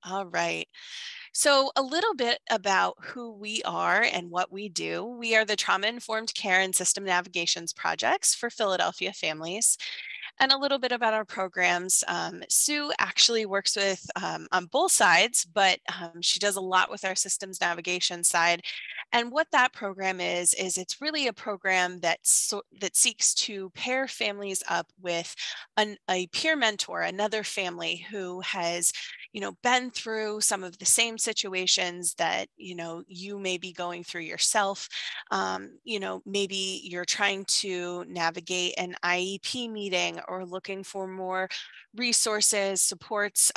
All right. So, a little bit about who we are and what we do. We are the Trauma Informed Care and System Navigations projects for Philadelphia families. And a little bit about our programs. Sue actually works with on both sides, but she does a lot with our systems navigation side. And what that program is it's really a program that seeks to pair families up with a peer mentor, another family who has, been through some of the same situations that, you may be going through yourself. Maybe you're trying to navigate an IEP meeting or looking for more resources, supports,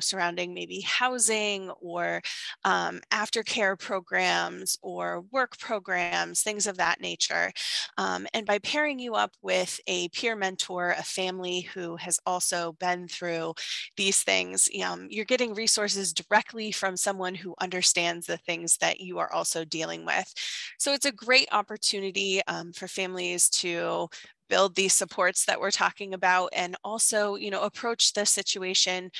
surrounding maybe housing or aftercare programs or work programs, things of that nature. And by pairing you up with a peer mentor, a family who has also been through these things, you're getting resources directly from someone who understands the things that you are also dealing with. So it's a great opportunity for families to build these supports that we're talking about and also, approach the situation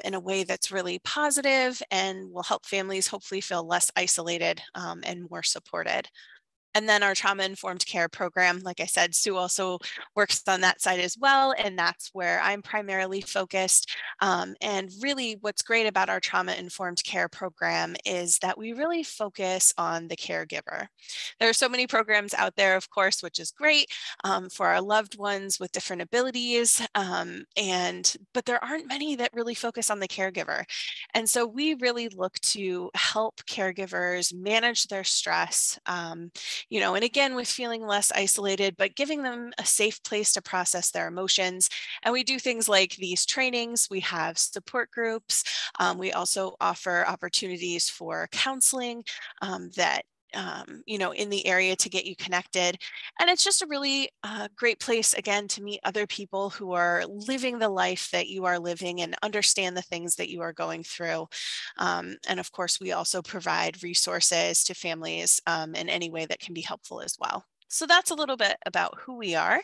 in a way that's really positive and will help families hopefully feel less isolated and more supported. And then our trauma informed care program, like I said, Sue also works on that side as well. And that's where I'm primarily focused. And really what's great about our trauma informed care program is that we really focus on the caregiver. There are so many programs out there, of course, which is great for our loved ones with different abilities. But there aren't many that really focus on the caregiver. And so we really look to help caregivers manage their stress. And again, with feeling less isolated, but giving them a safe place to process their emotions. And we do things like these trainings, we have support groups. We also offer opportunities for counseling that in the area to get you connected. And it's just a really great place, again, to meet other people who are living the life that you are living and understand the things that you are going through. And of course, we also provide resources to families in any way that can be helpful as well. So that's a little bit about who we are.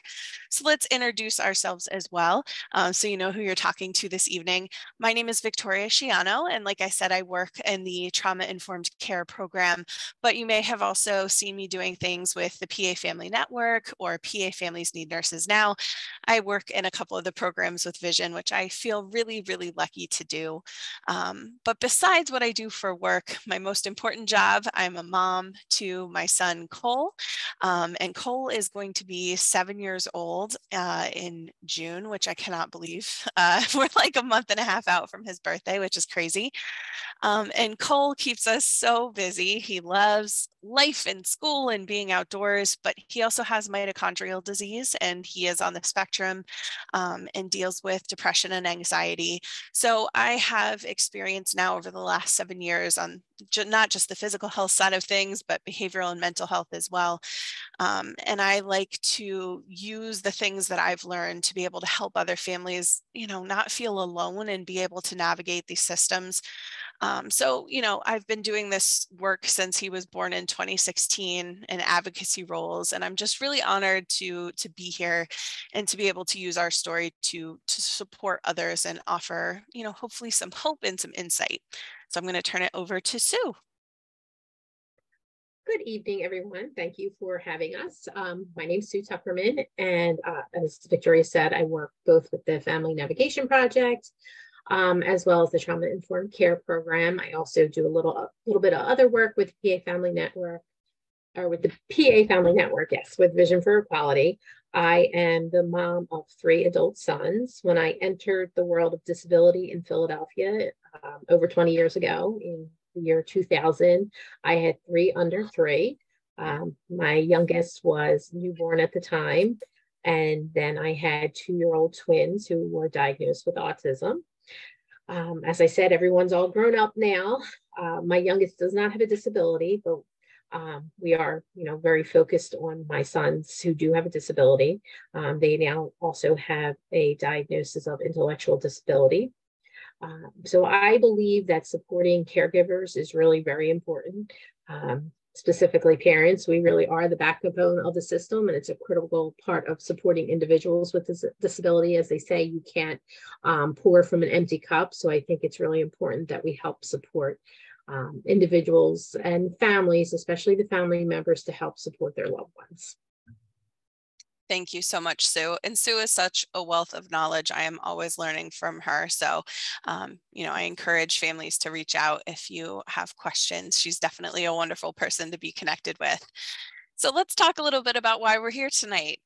So let's introduce ourselves as well, so you know who you're talking to this evening. My name is Victoria Shiano, and like I said, I work in the trauma-informed care program, but you may have also seen me doing things with the PA Family Network or PA Families Need Nurses Now. I work in a couple of the programs with Vision, which I feel really, really lucky to do. But besides what I do for work, my most important job, I'm a mom to my son, Cole. And Cole is going to be 7 years old in June, which I cannot believe. We're like a month and a half out from his birthday, which is crazy. And Cole keeps us so busy. He loves life and school and being outdoors, but he also has mitochondrial disease and he is on the spectrum and deals with depression and anxiety. So I have experience now over the last 7 years on not just the physical health side of things, but behavioral and mental health as well. And I like to use the things that I've learned to be able to help other families, not feel alone and be able to navigate these systems. I've been doing this work since he was born in 2016 in advocacy roles, and I'm just really honored to be here and to be able to use our story to support others and offer, hopefully some hope and some insight. So I'm going to turn it over to Sue. Good evening, everyone. Thank you for having us. My name is Sue Tuckerman, and as Victoria said, I work both with the Family Navigation Project as well as the Trauma Informed Care Program. I also do a little bit of other work with PA Family Network, or with the PA Family Network, yes, with Vision for Equality. I am the mom of 3 adult sons. When I entered the world of disability in Philadelphia over 20 years ago, in the year 2000, I had 3 under 3. My youngest was newborn at the time. And then I had 2-year-old twins who were diagnosed with autism. As I said, everyone's all grown up now. My youngest does not have a disability, but we are, very focused on my sons who do have a disability. They now also have a diagnosis of intellectual disability. So I believe that supporting caregivers is really very important. specifically parents. We really are the backbone of the system, and it's a critical part of supporting individuals with disability. As they say, you can't pour from an empty cup. So I think it's really important that we help support individuals and families, especially the family members, to help support their loved ones. Thank you so much, Sue. And Sue is such a wealth of knowledge. I am always learning from her. So, I encourage families to reach out if you have questions. She's definitely a wonderful person to be connected with. So let's talk a little bit about why we're here tonight.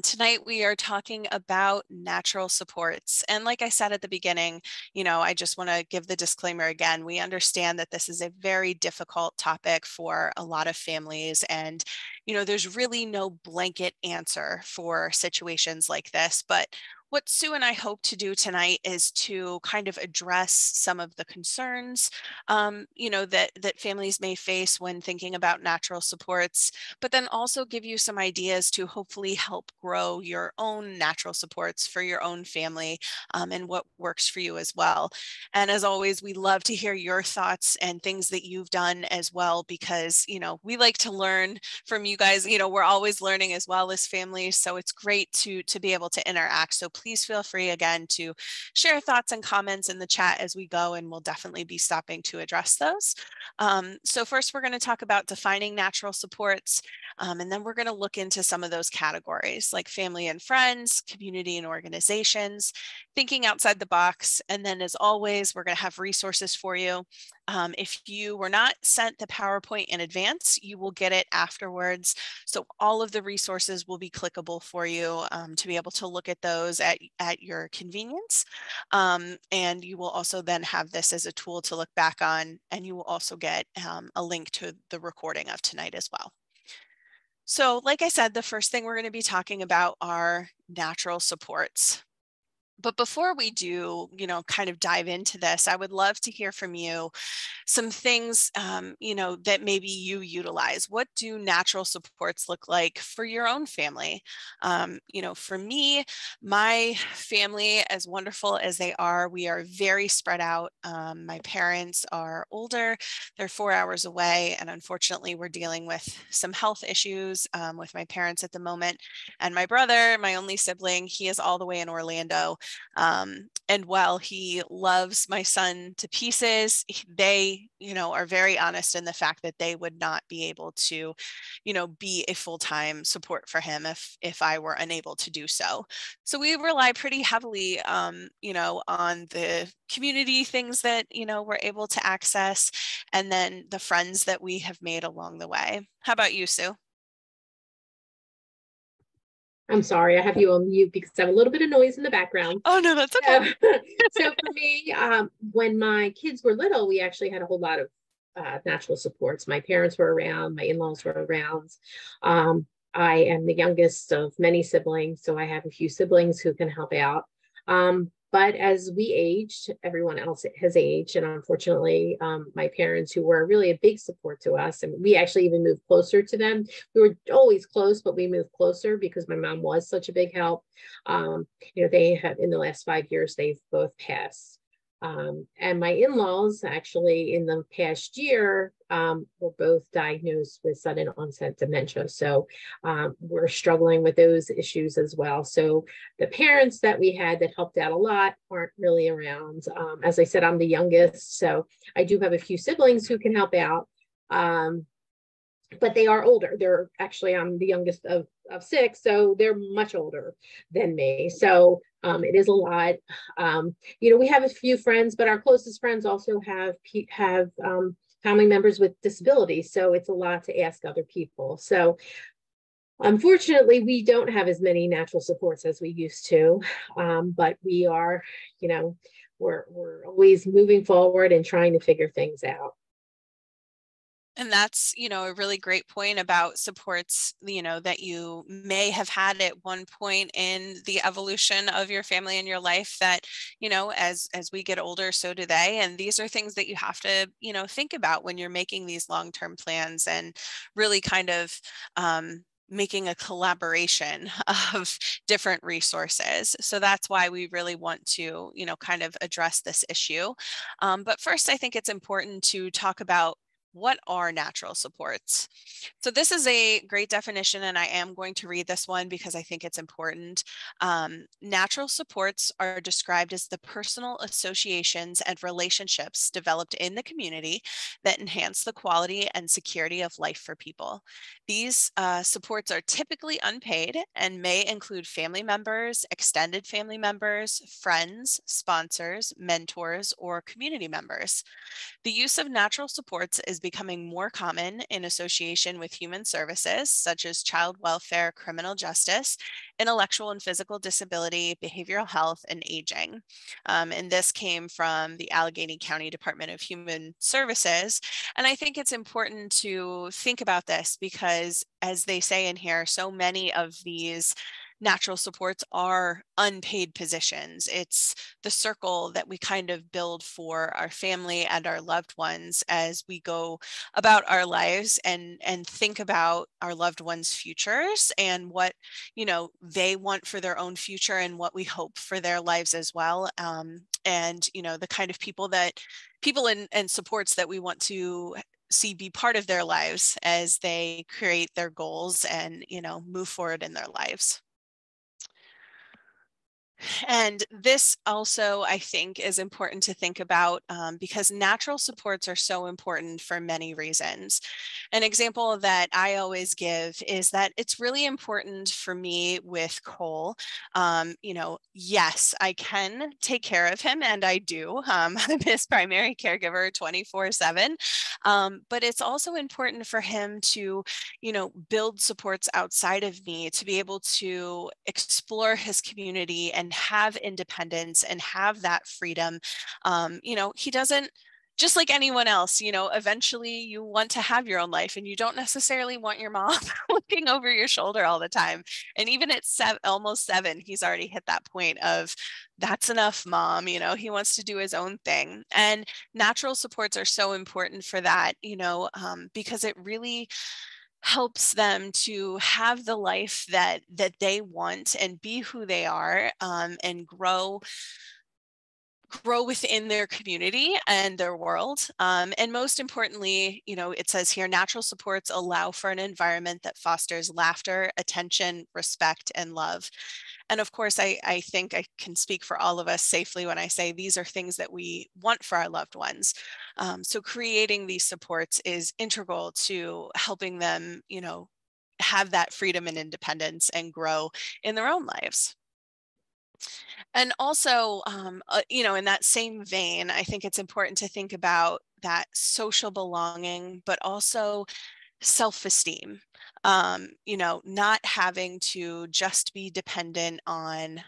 Tonight we are talking about natural supports. And like I said at the beginning, I just want to give the disclaimer again. We understand that this is a very difficult topic for a lot of families. And, there's really no blanket answer for situations like this. But what Sue and I hope to do tonight is to kind of address some of the concerns, that families may face when thinking about natural supports, but then also give you some ideas to hopefully help grow your own natural supports for your own family, and what works for you as well. And as always, we love to hear your thoughts and things that you've done as well, because, we like to learn from you guys. We're always learning as well as families. So it's great to be able to interact. So please feel free again to share thoughts and comments in the chat as we go, and we'll definitely be stopping to address those. So first, we're going to talk about defining natural supports. And then we're going to look into some of those categories like family and friends, community and organizations, thinking outside the box. And then as always, we're going to have resources for you. If you were not sent the PowerPoint in advance, you will get it afterwards. So all of the resources will be clickable for you, to be able to look at those at your convenience. And you will also then have this as a tool to look back on, and you will also get a link to the recording of tonight as well. So like I said, the first thing we're going to be talking about are natural supports. But before we do, kind of dive into this, I would love to hear from you some things, that maybe you utilize. What do natural supports look like for your own family? For me, my family, as wonderful as they are, we are very spread out. My parents are older, they're 4 hours away, and unfortunately, we're dealing with some health issues with my parents at the moment. And my brother, my only sibling, he is all the way in Orlando. And while he loves my son to pieces, they, are very honest in the fact that they would not be able to, be a full-time support for him if I were unable to do so. So we rely pretty heavily, on the community things that, we're able to access, and then the friends that we have made along the way. How about you, Sue? I'm sorry, I have you on mute because I have a little bit of noise in the background. Oh, no, that's okay. So, so for me, when my kids were little, we actually had a whole lot of natural supports. My parents were around, my in-laws were around. I am the youngest of many siblings, so I have a few siblings who can help out. But as we aged, everyone else has aged. And unfortunately, my parents, who were really a big support to us, and we actually even moved closer to them. We were always close, but we moved closer because my mom was such a big help. They have, in the last 5 years, they've both passed. And my in-laws, actually, in the past year, were both diagnosed with sudden onset dementia. So we're struggling with those issues as well. So the parents that we had that helped out a lot aren't really around. As I said, I'm the youngest, so I do have a few siblings who can help out. But they are older. I'm the youngest of six, so they're much older than me. So it is a lot. We have a few friends, but our closest friends also have family members with disabilities. So it's a lot to ask other people. So unfortunately, we don't have as many natural supports as we used to, but we are, we're always moving forward and trying to figure things out. And that's, a really great point about supports, that you may have had at one point in the evolution of your family and your life that, as we get older, so do they. And these are things that you have to, think about when you're making these long-term plans, and really kind of making a collaboration of different resources. So that's why we really want to, kind of address this issue. But first, I think it's important to talk about what are natural supports? So this is a great definition, and I am going to read this one because I think it's important. Natural supports are described as the personal associations and relationships developed in the community that enhance the quality and security of life for people. These supports are typically unpaid and may include family members, extended family members, friends, sponsors, mentors, or community members. The use of natural supports is becoming more common in association with human services, such as child welfare, criminal justice, intellectual and physical disability, behavioral health, and aging. And this came from the Allegheny County Department of Human Services. And I think it's important to think about this because, as they say in here, so many of these natural supports are unpaid positions. It's the circle that we kind of build for our family and our loved ones as we go about our lives and think about our loved ones' futures and what they want for their own future and what we hope for their lives as well. And the kind of people and supports that we want to see be part of their lives as they create their goals and move forward in their lives. And this also, I think, is important to think about because natural supports are so important for many reasons. An example that I always give is that it's really important for me with Cole. Yes, I can take care of him, and I do. I'm his primary caregiver 24/7. But it's also important for him to build supports outside of me to be able to explore his community and have independence and have that freedom. He doesn't, just like anyone else, eventually you want to have your own life and you don't necessarily want your mom looking over your shoulder all the time. And even at almost 7, he's already hit that point of that's enough, mom. He wants to do his own thing. And natural supports are so important for that, because it really helps them to have the life that they want and be who they are, and grow within their community and their world. And most importantly, it says here, natural supports allow for an environment that fosters laughter, attention, respect, and love. And of course, I think I can speak for all of us safely when I say these are things that we want for our loved ones. So creating these supports is integral to helping them, have that freedom and independence and grow in their own lives. And also, in that same vein, I think it's important to think about that social belonging, but also self-esteem. Not having to just be dependent on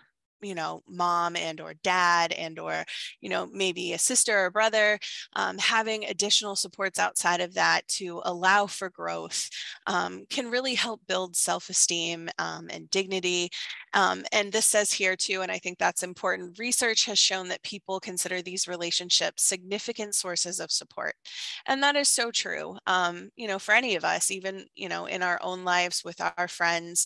mom and or dad and or maybe a sister or brother. Having additional supports outside of that to allow for growth can really help build self-esteem and dignity. And this says here too, and I think that's important, research has shown that people consider these relationships significant sources of support. And that is so true, for any of us, even, in our own lives with our friends.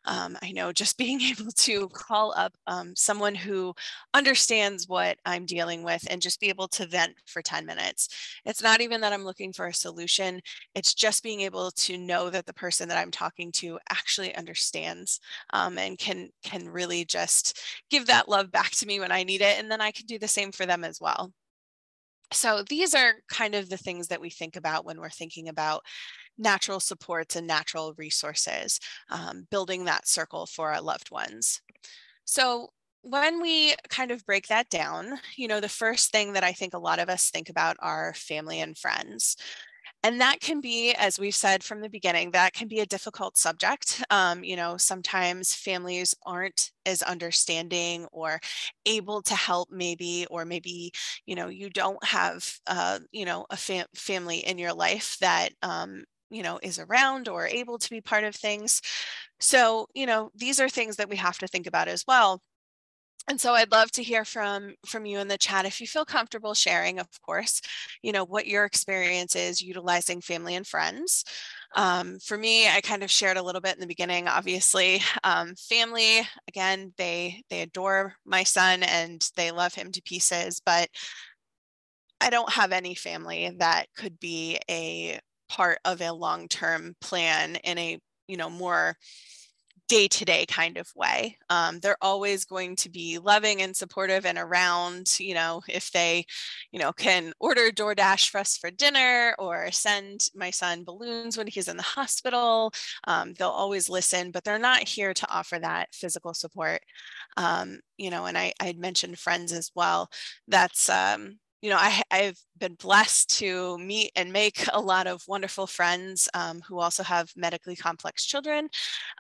I know just being able to call up someone who understands what I'm dealing with and just be able to vent for 10 minutes. It's not even that I'm looking for a solution. It's just being able to know that the person that I'm talking to actually understands, and can really just give that love back to me when I need it. And then I can do the same for them as well. So these are kind of the things that we think about when we're thinking about natural supports and natural resources, building that circle for our loved ones. So when we kind of break that down, the first thing that I think a lot of us think about are family and friends. And that can be, as we've said from the beginning, that can be a difficult subject. Sometimes families aren't as understanding or able to help maybe, or maybe, you don't have, a family in your life that, is around or able to be part of things. So, these are things that we have to think about as well. And so I'd love to hear from you in the chat if you feel comfortable sharing, of course, what your experience is utilizing family and friends. For me, I kind of shared a little bit in the beginning. Obviously, family, again, they adore my son and they love him to pieces, but I don't have any family that could be a part of a long-term plan in a, more day-to-day kind of way. They're always going to be loving and supportive and around, if they, can order DoorDash for us for dinner or send my son balloons when he's in the hospital. They'll always listen, but they're not here to offer that physical support. And I'd mentioned friends as well. That's, I've been blessed to meet and make a lot of wonderful friends who also have medically complex children.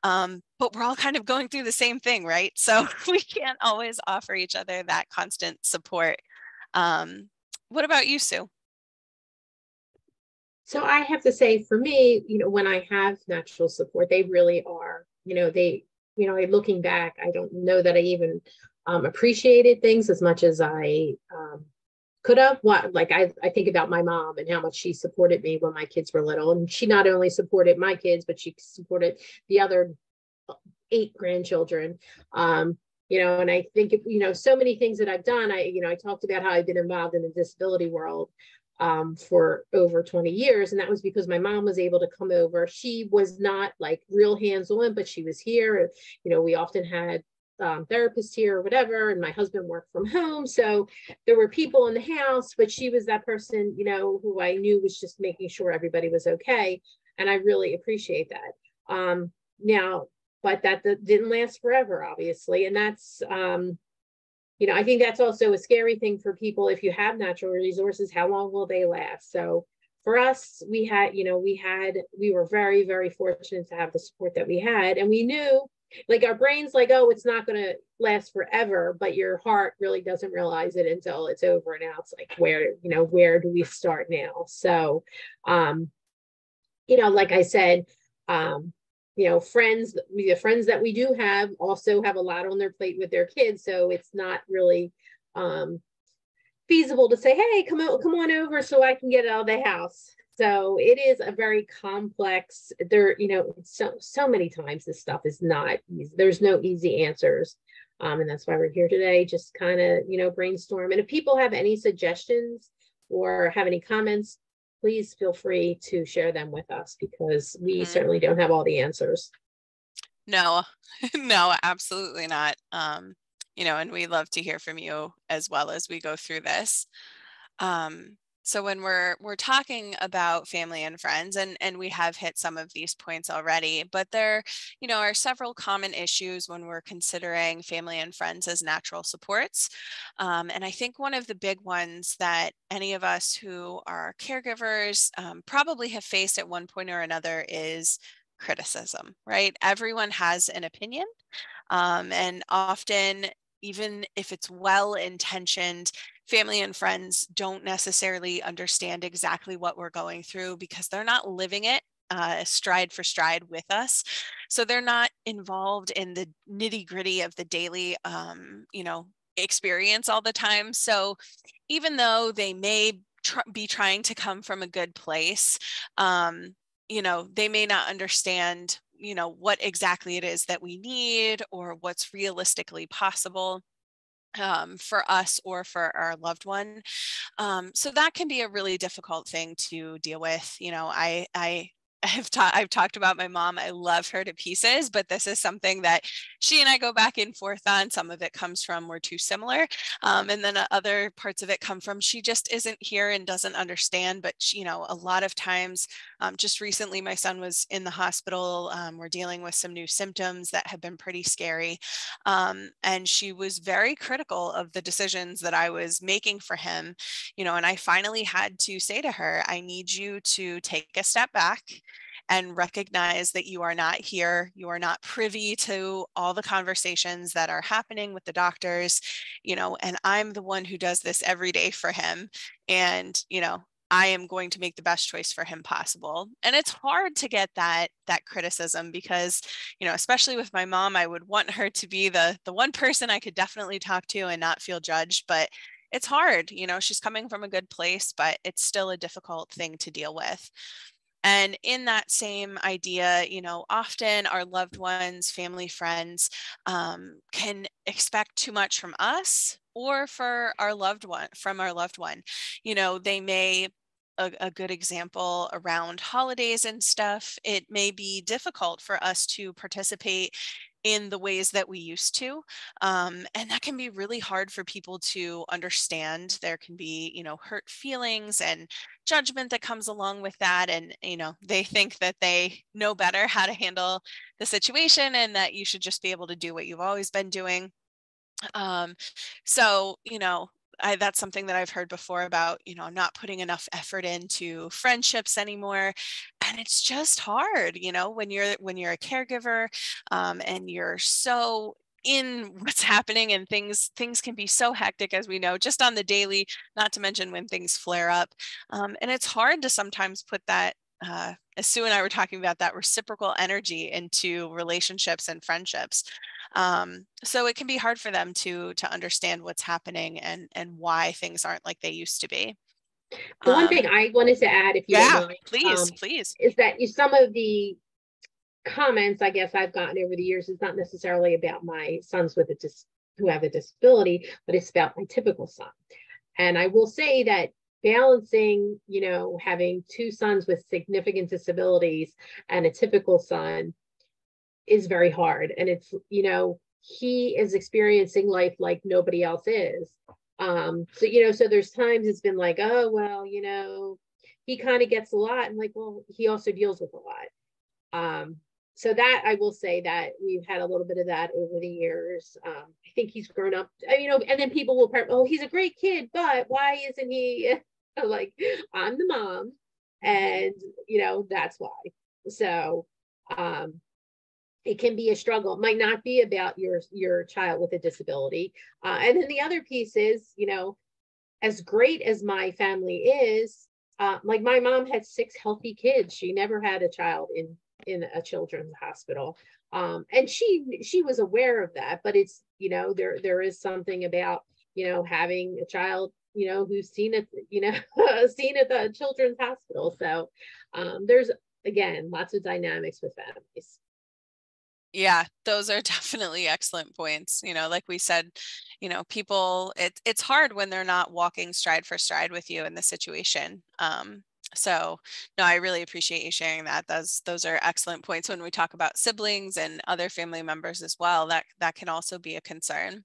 But we're all kind of going through the same thing, right? So we can't always offer each other that constant support. What about you, Sue? So I have to say, for me, when I have natural support, they really are, looking back, I don't know that I even appreciated things as much as I could have. I think about my mom and how much she supported me when my kids were little. And she not only supported my kids, but she supported the other 8 grandchildren. And I think, so many things that I've done, I talked about how I've been involved in the disability world for over 20 years. And that was because my mom was able to come over. She was not like real hands-on, but she was here. We often had therapists here or whatever, and my husband worked from home. So there were people in the house, but she was that person, who I knew was just making sure everybody was okay. And I really appreciate that. Now, but that didn't last forever, obviously. And that's, I think that's also a scary thing for people. If you have natural resources, how long will they last? So for us, we were very, very fortunate to have the support that we had. And we knew, like, our brain's like, oh, it's not going to last forever, but your heart really doesn't realize it until it's over. Now it's like, where do we start now? So, like I said, the friends that we do have also have a lot on their plate with their kids. So it's not really feasible to say, hey, come on over so I can get out of the house. So it is a very complex, so many times this stuff is not easy. There's no easy answers. And that's why we're here today, just kind of, brainstorm. And if people have any suggestions or have any comments, please feel free to share them with us, because we certainly don't have all the answers. No, no, absolutely not. And we love to hear from you as well as we go through this. So when we're talking about family and friends, and we have hit some of these points already, but there, are several common issues when we're considering family and friends as natural supports. And I think one of the big ones that any of us who are caregivers probably have faced at one point or another is criticism, right? Everyone has an opinion. And often, even if it's well-intentioned, family and friends don't necessarily understand exactly what we're going through because they're not living it stride for stride with us. So they're not involved in the nitty-gritty of the daily, experience all the time. So even though they may be trying to come from a good place, they may not understand what exactly it is that we need or what's realistically possible for us or for our loved one. So that can be a really difficult thing to deal with. I've talked about my mom. I love her to pieces, but this is something that she and I go back and forth on. Some of it comes from we're too similar. And then other parts of it come from she just isn't here and doesn't understand. But, a lot of times, just recently, my son was in the hospital. We're dealing with some new symptoms that have been pretty scary. And she was very critical of the decisions that I was making for him, and I finally had to say to her, I need you to take a step back and recognize that you are not here. You are not privy to all the conversations that are happening with the doctors, and I'm the one who does this every day for him. And, I am going to make the best choice for him possible. And it's hard to get that criticism because, especially with my mom, I would want her to be the one person I could definitely talk to and not feel judged. But it's hard, she's coming from a good place, but it's still a difficult thing to deal with. And in that same idea, often our loved ones, family, friends, can expect too much from us or from our loved one. They may, a good example around holidays and stuff, it may be difficult for us to participate in the ways that we used to. And that can be really hard for people to understand. There can be, hurt feelings and judgment that comes along with that. And, they think that they know better how to handle the situation and that you should just be able to do what you've always been doing. Um, so, that's something that I've heard before about, I'm not putting enough effort into friendships anymore. And it's just hard, when you're a caregiver, and you're so in what's happening, and things can be so hectic, as we know, just on the daily, not to mention when things flare up. And it's hard to sometimes put that, as Sue and I were talking about, that reciprocal energy into relationships and friendships. So it can be hard for them to understand what's happening and why things aren't like they used to be. The one thing Um, I wanted to add, if you don't yeah, mind, please, please. is that some of the comments I guess I've gotten over the years is not necessarily about my sons who have a disability, but it's about my typical son. And I will say that balancing, having two sons with significant disabilities and a typical son is very hard. And it's, he is experiencing life like nobody else is. So there's times it's been like, oh, well, he kind of gets a lot. And like, well, he also deals with a lot. So that I will say that we've had a little bit of that over the years. I think he's grown up, and then people will, oh, he's a great kid, but why isn't he like, I'm the mom, and that's why. So it can be a struggle. It might not be about your child with a disability. And then the other piece is, as great as my family is, like my mom had 6 healthy kids. She never had a child in a children's hospital. And she was aware of that, but it's, there is something about, having a child, who's seen it, seen at the children's hospital. So there's, again, lots of dynamics with families. Yeah, those are definitely excellent points. Like we said, people, it's hard when they're not walking stride for stride with you in the situation. So no, I really appreciate you sharing that. Those are excellent points when we talk about siblings and other family members as well. That can also be a concern.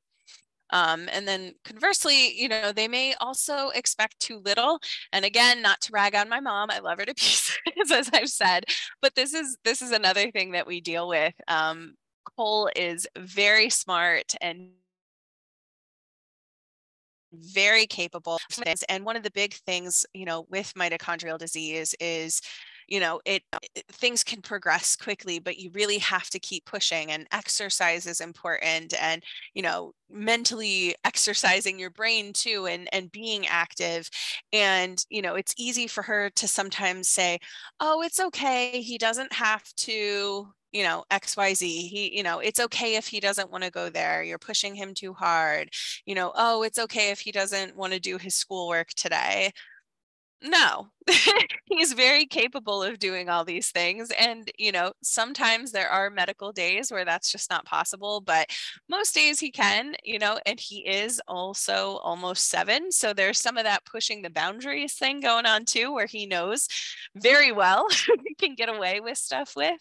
And then conversely, they may also expect too little. And again, not to rag on my mom, I love her to pieces, as I've said, but this is another thing that we deal with. Cole is very smart and very capable. And one of the big things, with mitochondrial disease is, things can progress quickly, but you really have to keep pushing, and exercise is important, and, mentally exercising your brain too, and being active. And, it's easy for her to sometimes say, oh, it's okay. He doesn't have to, XYZ. It's okay if he doesn't want to go there. You're pushing him too hard. Oh, it's okay if he doesn't want to do his schoolwork today. No, he's very capable of doing all these things. And, sometimes there are medical days where that's just not possible, but most days he can, and he is also almost 7. So there's some of that pushing the boundaries thing going on too, where he knows very well he can get away with stuff with.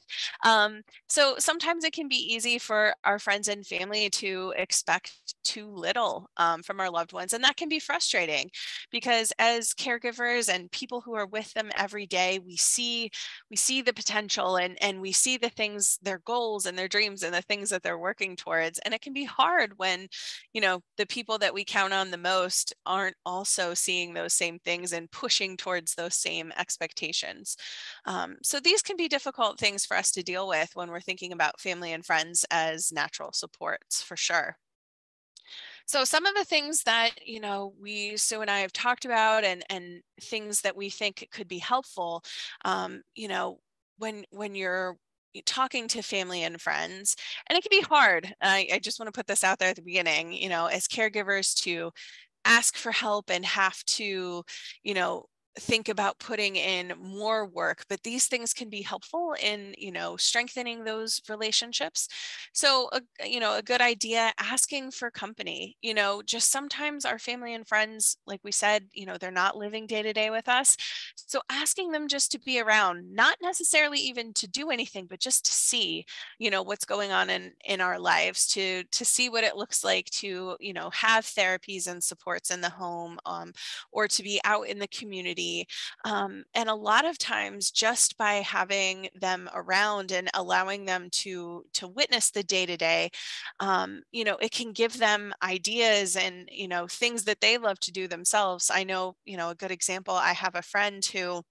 So sometimes it can be easy for our friends and family to expect too little, from our loved ones. And that can be frustrating, because as caregivers and people who are with them every day, we see the potential, and we see the things, their goals and their dreams and the things that they're working towards. And it can be hard when, the people that we count on the most aren't also seeing those same things and pushing towards those same expectations. So these can be difficult things for us to deal with when we're thinking about family and friends as natural supports, for sure. So some of the things that, Sue and I have talked about, and things that we think could be helpful, when you're talking to family and friends, and it can be hard. I just want to put this out there at the beginning, as caregivers, to ask for help and have to, you know, think about putting in more work, but these things can be helpful in, strengthening those relationships. So, a good idea, asking for company, just sometimes our family and friends, like we said, they're not living day to day with us. So asking them just to be around, not necessarily even to do anything, but just to see, what's going on in our lives, to see what it looks like to, have therapies and supports in the home, or to be out in the community. And a lot of times just by having them around and allowing them to witness the day to day, it can give them ideas and, things that they love to do themselves. I know, a good example, I have a friend who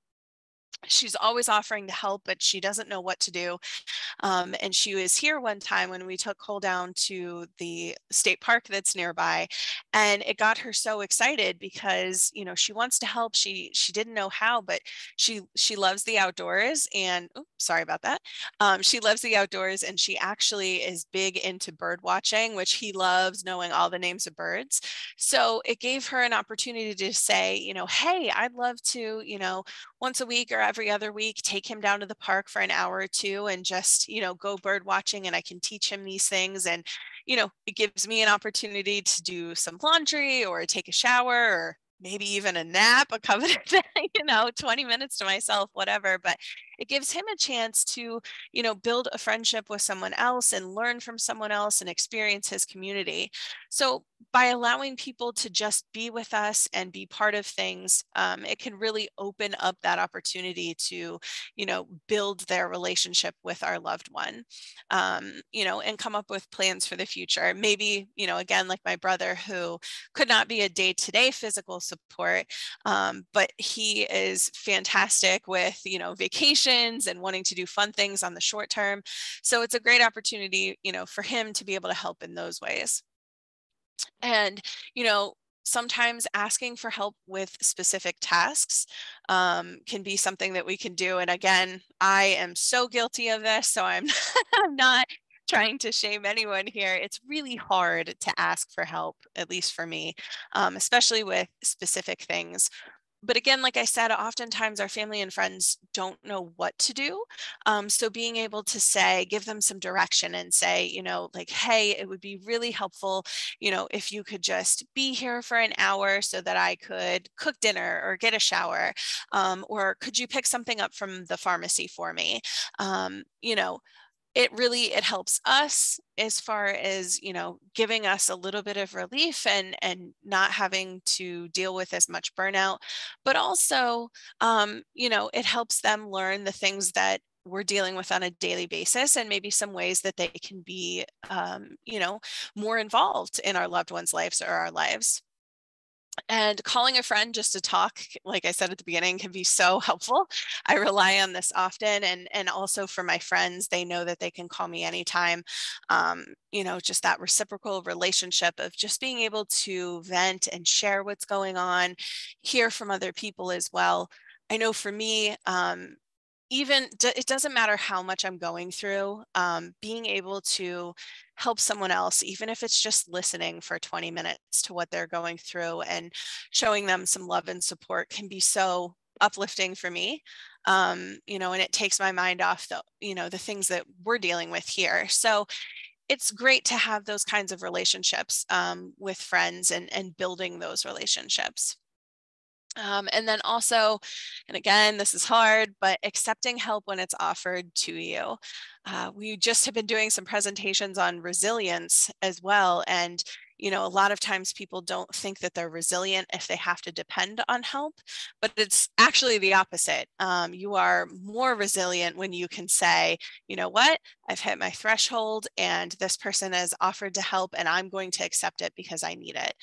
she's always offering to help, but she doesn't know what to do. And she was here one time when we took Cole down to the state park that's nearby, and it got her so excited because she wants to help. She didn't know how, but she loves the outdoors, and oops, sorry about that. She loves the outdoors, and she actually is big into bird watching, which he loves knowing all the names of birds. So it gave her an opportunity to say, hey, I'd love to, once a week or every other week, take him down to the park for an hour or two and just, go bird watching, and I can teach him these things. And, it gives me an opportunity to do some laundry or take a shower or maybe even a nap, a coveted, 20 minutes to myself, whatever. But it gives him a chance to, build a friendship with someone else and learn from someone else and experience his community. So by allowing people to just be with us and be part of things, it can really open up that opportunity to, build their relationship with our loved one, and come up with plans for the future. Maybe, again, like my brother who could not be a day-to-day physical support, but he is fantastic with, vacations and wanting to do fun things on the short term. So it's a great opportunity, for him to be able to help in those ways. And, sometimes asking for help with specific tasks can be something that we can do. And again, I am so guilty of this, so I'm, I'm not trying to shame anyone here. It's really hard to ask for help, at least for me, especially with specific things. But again, like I said, oftentimes our family and friends don't know what to do. So being able to say, give them some direction and say, like, hey, it would be really helpful, if you could just be here for an hour so that I could cook dinner or get a shower. Or could you pick something up from the pharmacy for me? Um, you know, it helps us as far as giving us a little bit of relief and not having to deal with as much burnout, but also it helps them learn the things that we're dealing with on a daily basis, and maybe some ways that they can be more involved in our loved ones' lives or our lives. And calling a friend just to talk, like I said at the beginning, can be so helpful. I rely on this often, and also for my friends, they know that they can call me anytime. Just that reciprocal relationship of just being able to vent and share what's going on, hear from other people as well. I know for me, it doesn't matter how much I'm going through, being able to help someone else, even if it's just listening for 20 minutes to what they're going through and showing them some love and support, can be so uplifting for me. And it takes my mind off the things that we're dealing with here. So it's great to have those kinds of relationships with friends and building those relationships. And then also, and again, this is hard, but accepting help when it's offered to you. We just have been doing some presentations on resilience as well. And, a lot of times people don't think that they're resilient if they have to depend on help, but it's actually the opposite. You are more resilient when you can say, you know what, I've hit my threshold and this person has offered to help, and I'm going to accept it because I need it.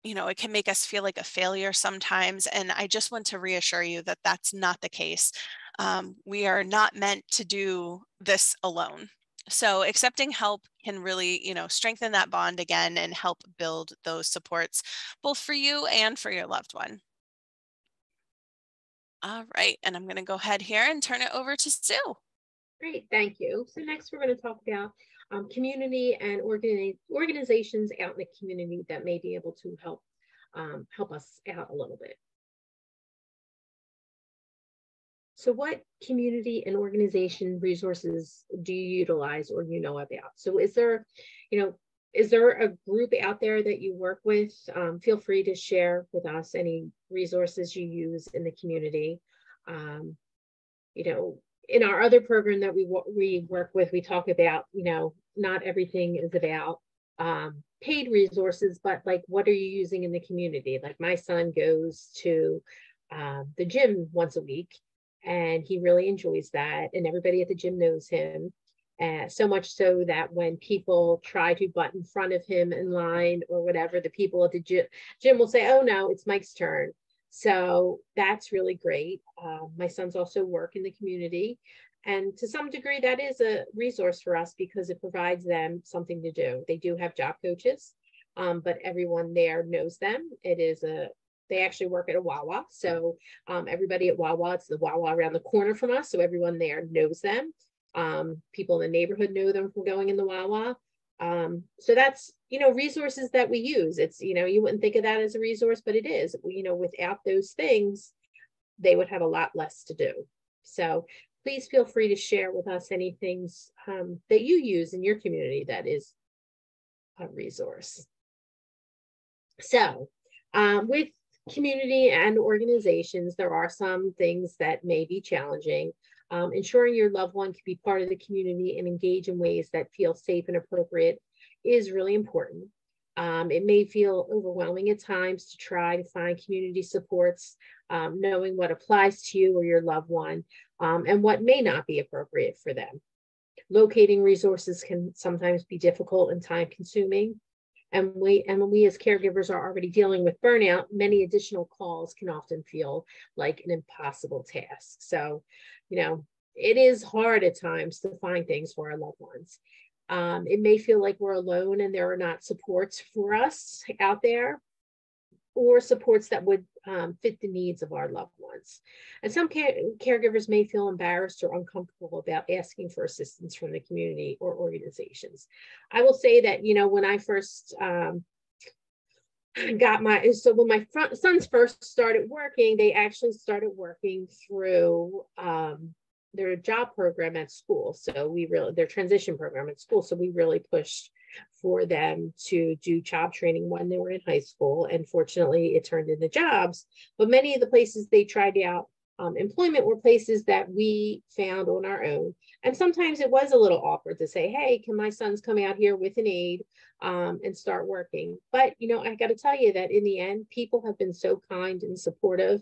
It can make us feel like a failure sometimes. And I just want to reassure you that that's not the case. We are not meant to do this alone. So accepting help can really, strengthen that bond again and help build those supports, both for you and for your loved one. All right. And I'm going to go ahead here and turn it over to Sue. Great, thank you. So next we're going to talk about community and organizations out in the community that may be able to help us out a little bit. So what community and organization resources do you utilize or you know about? So is there, you know, is there a group out there that you work with? Feel free to share with us any resources you use in the community. Um, you know, in our other program that we work with, we talk about, you know, not everything is about paid resources, but like, what are you using in the community? Like my son goes to the gym once a week, and he really enjoys that, and everybody at the gym knows him. So much so that when people try to butt in front of him in line or whatever, the people at the gym will say, "Oh no, it's Mike's turn." So that's really great. My sons also work in the community. And to some degree, that is a resource for us because it provides them something to do. They do have job coaches, but everyone there knows them. They actually work at a Wawa. So everybody at Wawa, it's the Wawa around the corner from us. So everyone there knows them. People in the neighborhood know them from going in the Wawa. So that's, you know, resources that we use. It's, you know, you wouldn't think of that as a resource, but it is. You know, without those things, they would have a lot less to do. So please feel free to share with us any things that you use in your community that is a resource. So with community and organizations, there are some things that may be challenging. Ensuring your loved one can be part of the community and engage in ways that feel safe and appropriate is really important. It may feel overwhelming at times to try to find community supports, knowing what applies to you or your loved one, and what may not be appropriate for them. Locating resources can sometimes be difficult and time consuming. And when we as caregivers are already dealing with burnout, many additional calls can often feel like an impossible task. So, you know, it is hard at times to find things for our loved ones. It may feel like we're alone and there are not supports for us out there, or supports that would fit the needs of our loved ones. And some caregivers may feel embarrassed or uncomfortable about asking for assistance from the community or organizations. I will say that, you know, when I first when my sons first started working, they actually started working through their job program at school. So their transition program at school. So we really pushed for them to do job training when they were in high school. And fortunately, it turned into jobs. But many of the places they tried out employment were places that we found on our own. And sometimes it was a little awkward to say, hey, can my sons come out here with an aide and start working? But, you know, I got to tell you that in the end, people have been so kind and supportive.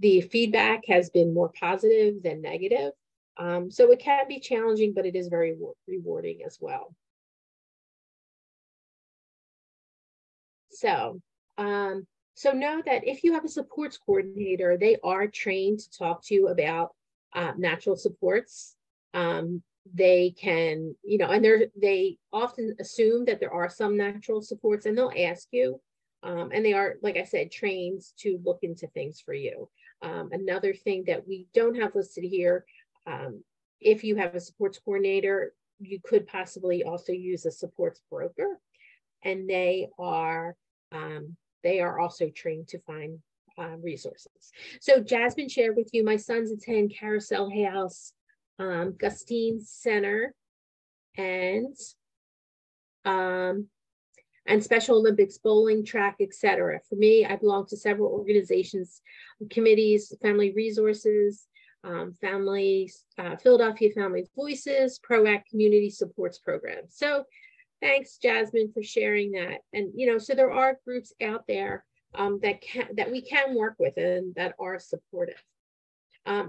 The feedback has been more positive than negative. So it can be challenging, but it is very rewarding as well. So know that if you have a supports coordinator, they are trained to talk to you about natural supports. They can, you know, and they often assume that there are some natural supports, and they'll ask you. And they are, like I said, trained to look into things for you. Another thing that we don't have listed here, if you have a supports coordinator, you could possibly also use a supports broker, and they are also trained to find resources. So Jasmine shared with you, my sons attend Carousel House, Gustine Center, and Special Olympics, bowling, track, etc. For me, I belong to several organizations, committees, family resources, Philadelphia Family Voices, ProAct Community Supports Program. So thanks, Jasmine, for sharing that. And, you know, so there are groups out there that we can work with and that are supportive.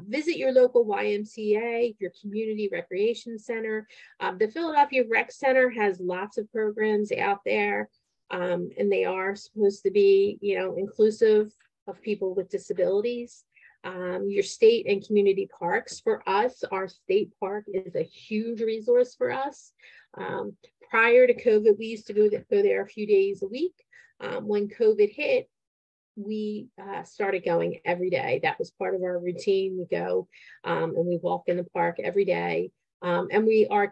Visit your local YMCA, your community recreation center. The Philadelphia Rec Center has lots of programs out there, and they are supposed to be, you know, inclusive of people with disabilities. Your state and community parks. For us, our state park is a huge resource for us. Prior to COVID, we used to go there a few days a week. When COVID hit, we started going every day. That was part of our routine. We go and we walk in the park every day, and we are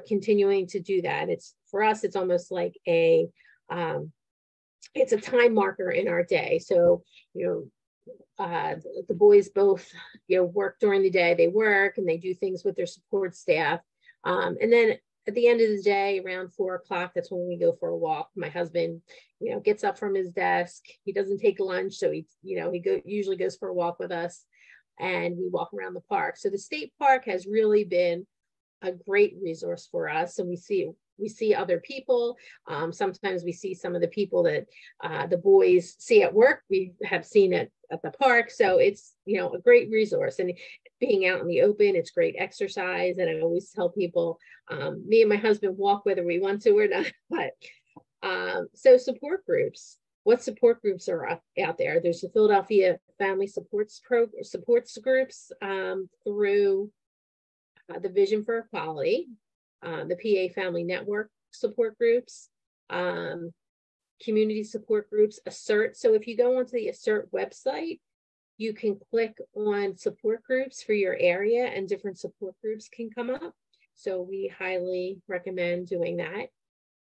continuing to do that. It's, for us, it's almost like it's a time marker in our day. So, you know, the boys both, work during the day. They work and they do things with their support staff. And then at the end of the day, around 4 o'clock, that's when we go for a walk. My husband, gets up from his desk. He doesn't take lunch, so usually goes for a walk with us, and we walk around the park. So the state park has really been a great resource for us, and we see other people. Sometimes we see some of the people that the boys see at work. We have seen it at the park. So it's, a great resource. And being out in the open, it's great exercise. And I always tell people, me and my husband walk whether we want to or not. But so support groups. What support groups are out there? There's the Philadelphia Family Supports groups through the Vision for Equality, the PA Family Network support groups, community support groups, Assert. So if you go onto the Assert website, you can click on support groups for your area and different support groups can come up. So we highly recommend doing that.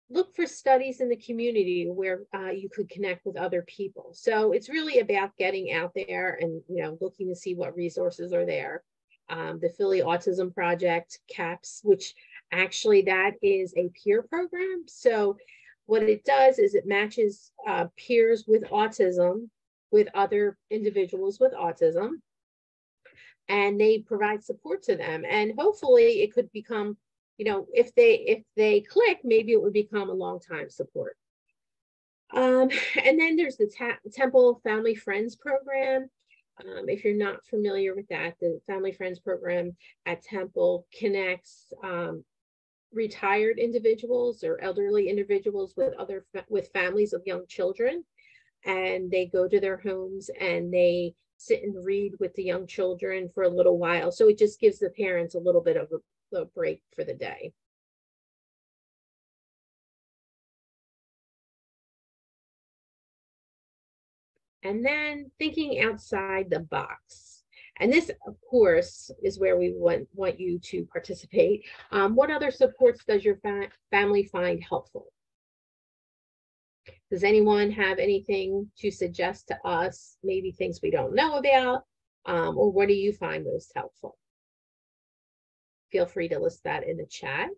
Look for studies in the community where you could connect with other people. So it's really about getting out there and, looking to see what resources are there. The Philly Autism Project, CAPS, which actually that is a peer program. So what it does is it matches peers with autism with other individuals with autism, and they provide support to them. And hopefully it could become, if they click, maybe it would become a long time support. And then there's the Temple Family Friends program. If you're not familiar with that, the Family Friends program at Temple connects retired individuals or elderly individuals with families of young children, and they go to their homes and they sit and read with the young children for a little while. So it just gives the parents a little bit of a break for the day. And then thinking outside the box. And this, of course, is where we want you to participate. What other supports does your family find helpful? Does anyone have anything to suggest to us? Maybe things we don't know about, or what do you find most helpful? Feel free to list that in the chat.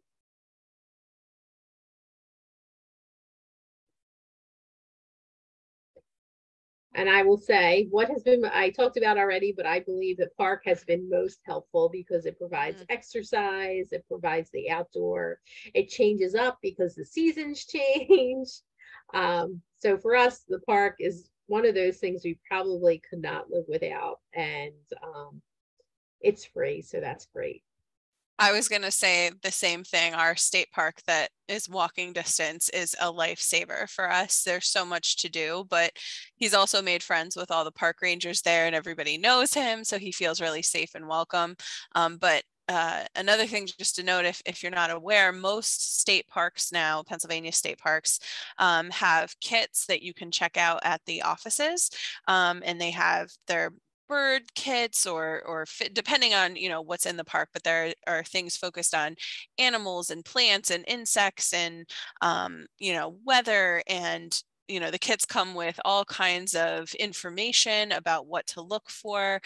And I will say what has been, I talked about already, but I believe the park has been most helpful because it provides exercise, it provides the outdoor, it changes up because the seasons change. So for us, the park is one of those things we probably could not live without, and it's free, so that's great. I was going to say the same thing. Our state park that is walking distance is a lifesaver for us. There's so much to do, but he's also made friends with all the park rangers there and everybody knows him. So he feels really safe and welcome. But another thing just to note, if you're not aware, most state parks now, Pennsylvania state parks, have kits that you can check out at the offices, and they have their bird kits or depending on what's in the park, but there are things focused on animals and plants and insects and weather, and the kits come with all kinds of information about what to look for,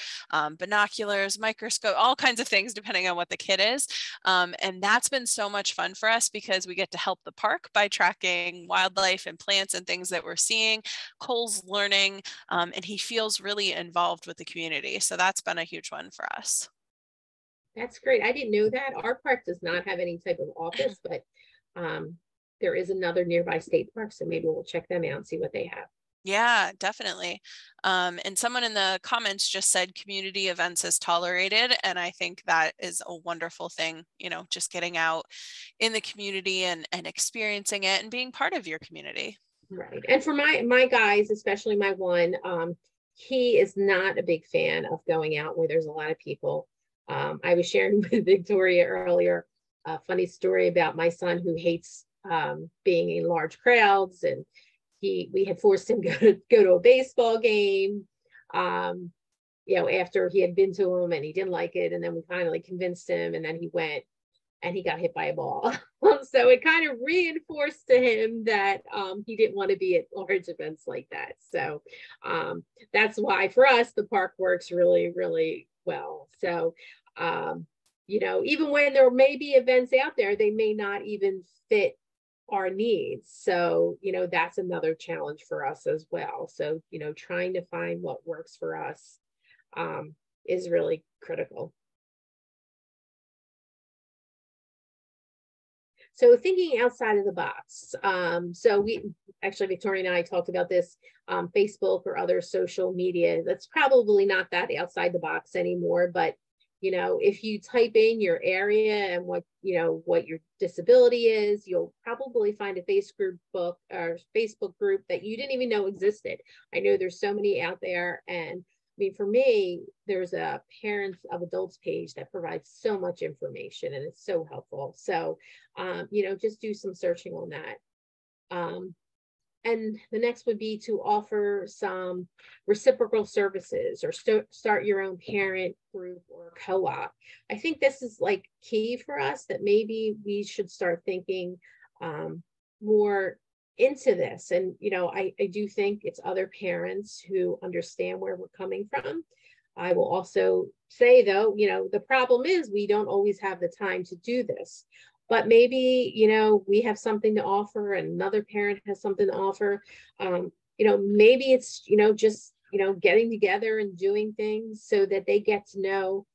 binoculars, microscope, all kinds of things depending on what the kit is. And that's been so much fun for us because we get to help the park by tracking wildlife and plants and things that we're seeing. Cole's learning, and he feels really involved with the community. So that's been a huge one for us. That's great. I didn't know that. Our park does not have any type of office, but there is another nearby state park, so maybe we'll check them out and see what they have. Yeah, definitely. And someone in the comments just said community events is tolerated. And I think that is a wonderful thing, just getting out in the community and experiencing it and being part of your community. Right. And for my guys, especially my one, he is not a big fan of going out where there's a lot of people. I was sharing with Victoria earlier a funny story about my son who hates being in large crowds, and we had forced him to go to a baseball game, after he had been to them and he didn't like it, and then we finally convinced him, and then he went. and he got hit by a ball. So it kind of reinforced to him that he didn't want to be at large events like that. So that's why for us, the park works really, really well. So, even when there may be events out there, they may not even fit our needs. So, that's another challenge for us as well. So, trying to find what works for us is really critical. So thinking outside of the box. So we actually, Victoria and I talked about this, Facebook or other social media. That's probably not that outside the box anymore, but if you type in your area and what your disability is, you'll probably find a Facebook group that you didn't even know existed. I know there's so many out there, and I mean, for me, there's a parents of adults page that provides so much information, and it's so helpful. So, just do some searching on that. And the next would be to offer some reciprocal services or start your own parent group or co-op. I think this is like key for us, that maybe we should start thinking more into this. And, I do think it's other parents who understand where we're coming from. I will also say, though, the problem is we don't always have the time to do this. But maybe, we have something to offer and another parent has something to offer. Maybe it's, just, getting together and doing things so that they get to know,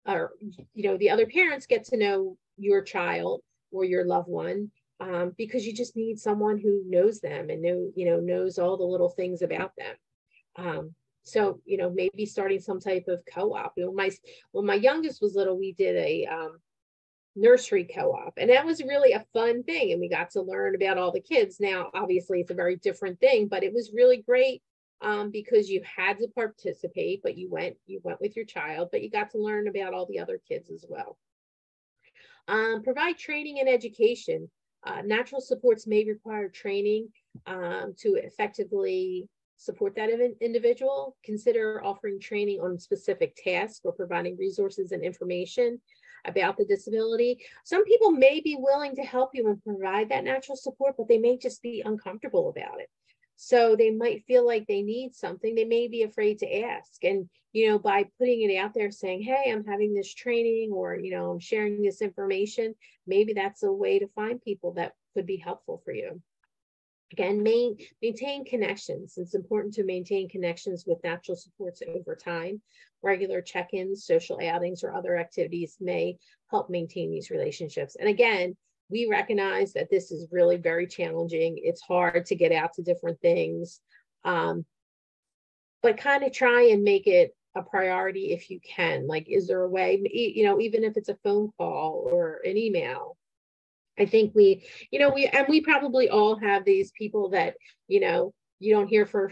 or, the other parents get to know your child or your loved one, because you just need someone who knows them and knows all the little things about them. So, maybe starting some type of co-op. When my youngest was little, we did a nursery co-op, and that was really a fun thing, and we got to learn about all the kids. Now obviously it's a very different thing, but it was really great because you had to participate, but you went with your child, but you got to learn about all the other kids as well. Provide training and education. Natural supports may require training to effectively support that individual. Consider offering training on specific tasks or providing resources and information about the disability. Some people may be willing to help you and provide that natural support, but they may just be uncomfortable about it. So they might feel like they need something. They may be afraid to ask. And, by putting it out there saying, hey, I'm having this training, or, I'm sharing this information, maybe that's a way to find people that could be helpful for you. Again, maintain connections. It's important to maintain connections with natural supports over time. Regular check-ins, social outings, or other activities may help maintain these relationships. And again, we recognize that this is really very challenging. It's hard to get out to different things, but kind of try and make it a priority if you can. Like, is there a way, even if it's a phone call or an email? I think we probably all have these people that, you don't hear from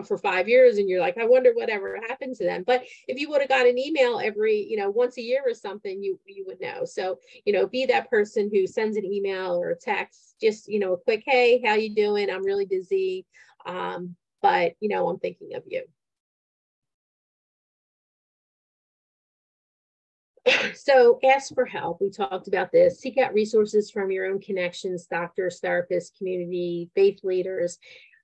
for 5 years, and you're like, I wonder whatever happened to them. But if you would have got an email every, once a year or something, you would know. So, be that person who sends an email or a text, just, a quick, hey, how you doing? I'm really busy. But, I'm thinking of you. So ask for help. We talked about this. Seek out resources from your own connections, doctors, therapists, community, faith leaders.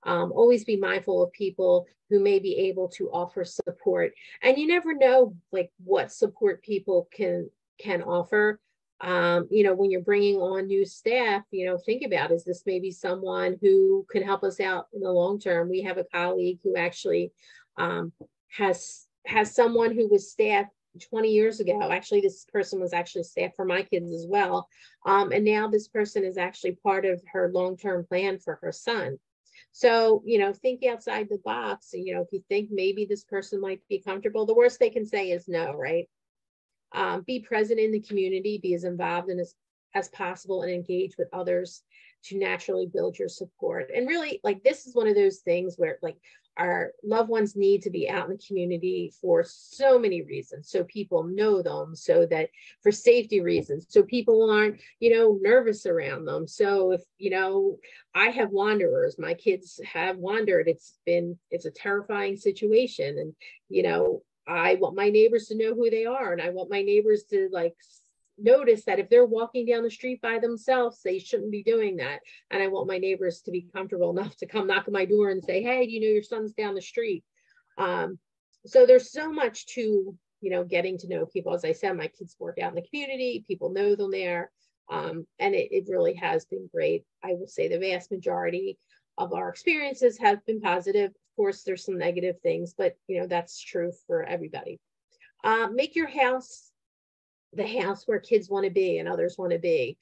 Always be mindful of people who may be able to offer support. And you never know, like, what support people can offer. When you're bringing on new staff, think about, is this maybe someone who can help us out in the long term? We have a colleague who actually has someone who was staff 20 years ago. Actually, this person was actually staff for my kids as well. And now this person is actually part of her long-term plan for her son. So, think outside the box. If you think maybe this person might be comfortable, the worst they can say is no, right? Be present in the community, be as involved in as possible, and engage with others to naturally build your support. And really, like, this is one of those things where, like, our loved ones need to be out in the community for so many reasons. So people know them, so that for safety reasons, so people aren't, nervous around them. So if, I have wanderers, my kids have wandered, it's a terrifying situation. And, I want my neighbors to know who they are. And I want my neighbors to, like, notice that if they're walking down the street by themselves, they shouldn't be doing that. And I want my neighbors to be comfortable enough to come knock on my door and say, hey, do you know your son's down the street? So there's so much to, getting to know people. As I said, my kids work out in the community, people know them there. And it really has been great. I will say the vast majority of our experiences have been positive. Of course, there's some negative things, but that's true for everybody. Make your house the house where kids want to be and others want to be.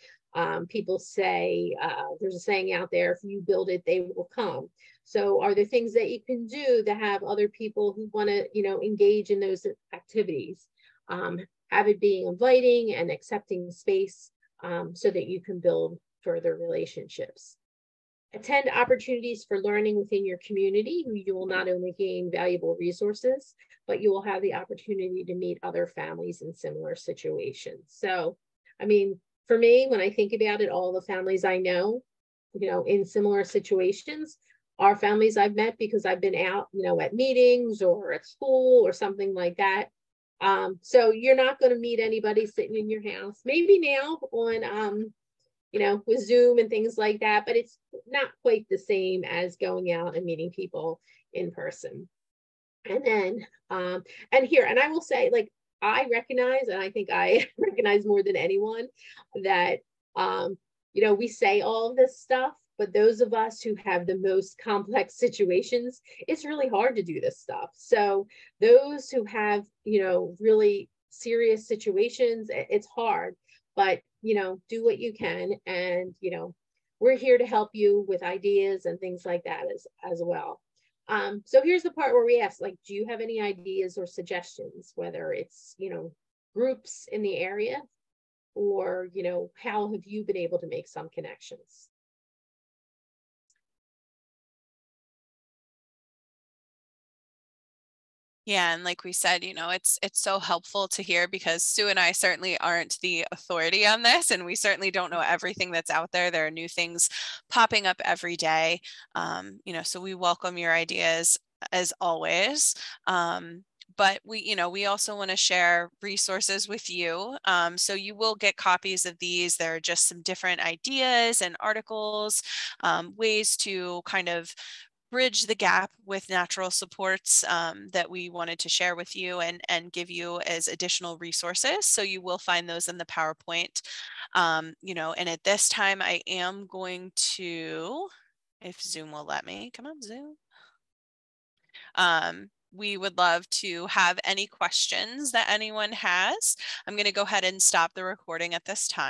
People say, there's a saying out there, if you build it, they will come. So are there things that you can do to have other people who want to, engage in those activities? Have it being inviting and accepting space so that you can build further relationships. Attend opportunities for learning within your community. You will not only gain valuable resources, but you will have the opportunity to meet other families in similar situations. So, I mean, for me, when I think about it, all the families I know, in similar situations are families I've met because I've been out, at meetings or at school or something like that. So you're not going to meet anybody sitting in your house. Maybe now on, with Zoom and things like that, but it's not quite the same as going out and meeting people in person. And then, and I will say, like, I recognize, and I think I recognize more than anyone that, we say all of this stuff, but those of us who have the most complex situations, it's really hard to do this stuff. So those who have, really serious situations, it's hard, but do what you can. And, we're here to help you with ideas and things like that as well. So here's the part where we ask, like, do you have any ideas or suggestions, whether it's, groups in the area or, how have you been able to make some connections? Yeah, and like we said, it's so helpful to hear because Sue and I certainly aren't the authority on this, and we certainly don't know everything that's out there. There are new things popping up every day, so we welcome your ideas as always. But we also want to share resources with you. So you will get copies of these. There are just some different ideas and articles, ways to kind of bridge the gap with natural supports that we wanted to share with you and give you as additional resources. So you will find those in the PowerPoint. And at this time I am going to, if Zoom will let me, come on Zoom. We would love to have any questions that anyone has. I'm going to go ahead and stop the recording at this time.